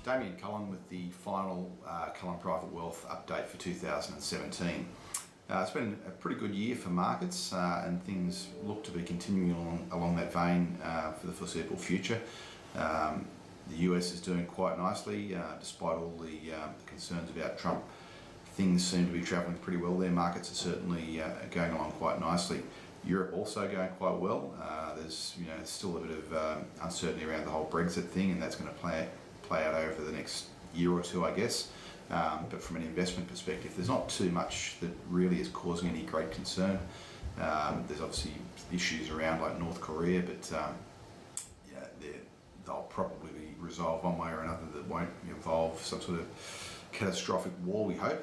Damien Cullen with the final Cullen Private Wealth update for 2017. It's been a pretty good year for markets and things look to be continuing along that vein for the foreseeable future. The US is doing quite nicely despite all the concerns about Trump. Things seem to be travelling pretty well there. Markets are certainly going along quite nicely. Europe also going quite well. There's still a bit of uncertainty around the whole Brexit thing, and that's going to play out over the next year or two, I guess. But from an investment perspective, there's not too much that really is causing any great concern. There's obviously issues around like North Korea, but they'll probably be resolved one way or another that won't involve some sort of catastrophic war, we hope.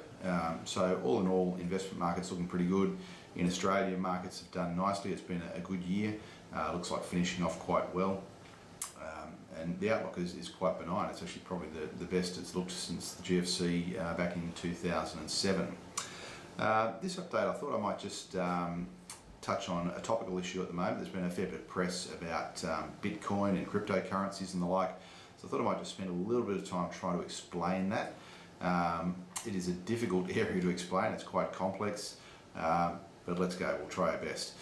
So all in all, investment markets looking pretty good. In Australia, markets have done nicely. It's been a good year. Looks like finishing off quite well. And the outlook is quite benign. It's actually probably the best it's looked since the GFC back in 2007. This update, I thought I might just touch on a topical issue at the moment. There's been a fair bit of press about Bitcoin and cryptocurrencies and the like. So I thought I might just spend a little bit of time trying to explain that. It is a difficult area to explain. It's quite complex, but let's go. We'll try our best.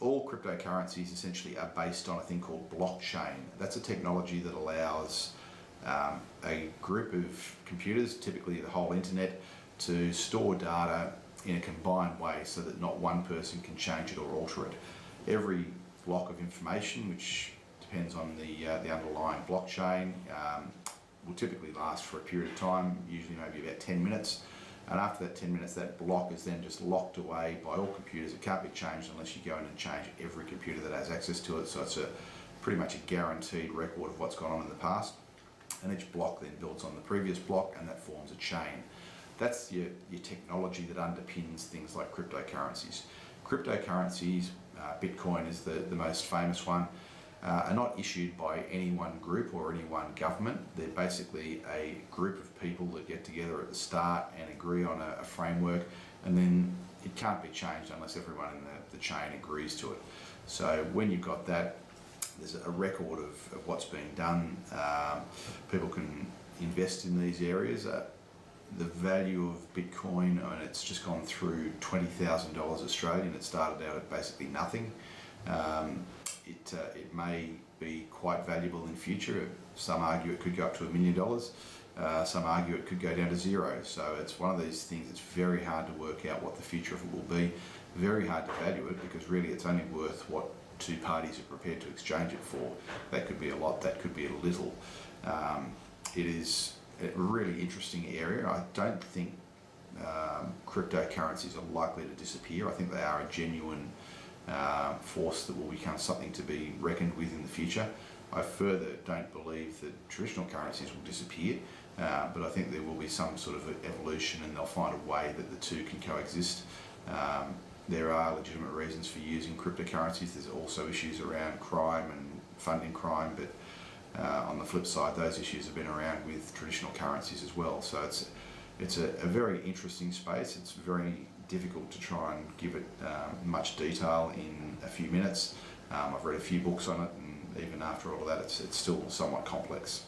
All cryptocurrencies essentially are based on a thing called blockchain. That's a technology that allows a group of computers, typically the whole internet, to store data in a combined way so that not one person can change it or alter it. Every block of information, which depends on the underlying blockchain, will typically last for a period of time, usually maybe about 10 minutes. And after that 10 minutes, that block is then just locked away by all computers. It can't be changed unless you go in and change every computer that has access to it. So it's pretty much a guaranteed record of what's gone on in the past. And each block then builds on the previous block, and that forms a chain. That's your technology that underpins things like cryptocurrencies. Cryptocurrencies, Bitcoin is the most famous one, are not issued by any one group or any one government. They're basically a group of people that get together at the start and agree on a framework, and then it can't be changed unless everyone in the chain agrees to it. So when you've got that, there's a record of what's being done. People can invest in these areas. The value of Bitcoin, it's just gone through $20,000 Australian. It started out at basically nothing. It may be quite valuable in future. Some argue it could go up to $1 million. Some argue it could go down to zero. So it's one of these things that's very hard to work out what the future of it will be. Very hard to value it, because really it's only worth what two parties are prepared to exchange it for. That could be a lot, that could be a little. It is a really interesting area. I don't think cryptocurrencies are likely to disappear. I think they are a genuine force that will become something to be reckoned with in the future. I further don't believe that traditional currencies will disappear, but I think there will be some sort of evolution, and they'll find a way that the two can coexist. There are legitimate reasons for using cryptocurrencies. There's also issues around crime and funding crime, but on the flip side, those issues have been around with traditional currencies as well. So it's a very interesting space. It's very difficult to try and give it much detail in a few minutes. I've read a few books on it, and even after all of that, it's still somewhat complex.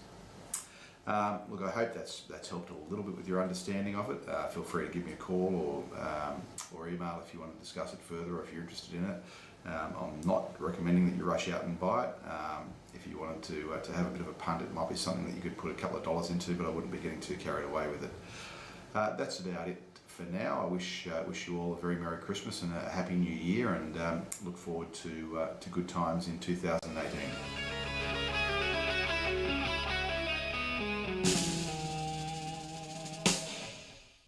Look, I hope that's helped a little bit with your understanding of it. Feel free to give me a call or email if you want to discuss it further, or if you're interested in it. I'm not recommending that you rush out and buy it. If you wanted to have a bit of a punt, it might be something that you could put a couple of dollars into, but I wouldn't be getting too carried away with it. That's about it for now. I wish you all a very Merry Christmas and a Happy New Year, and look forward to good times in 2018.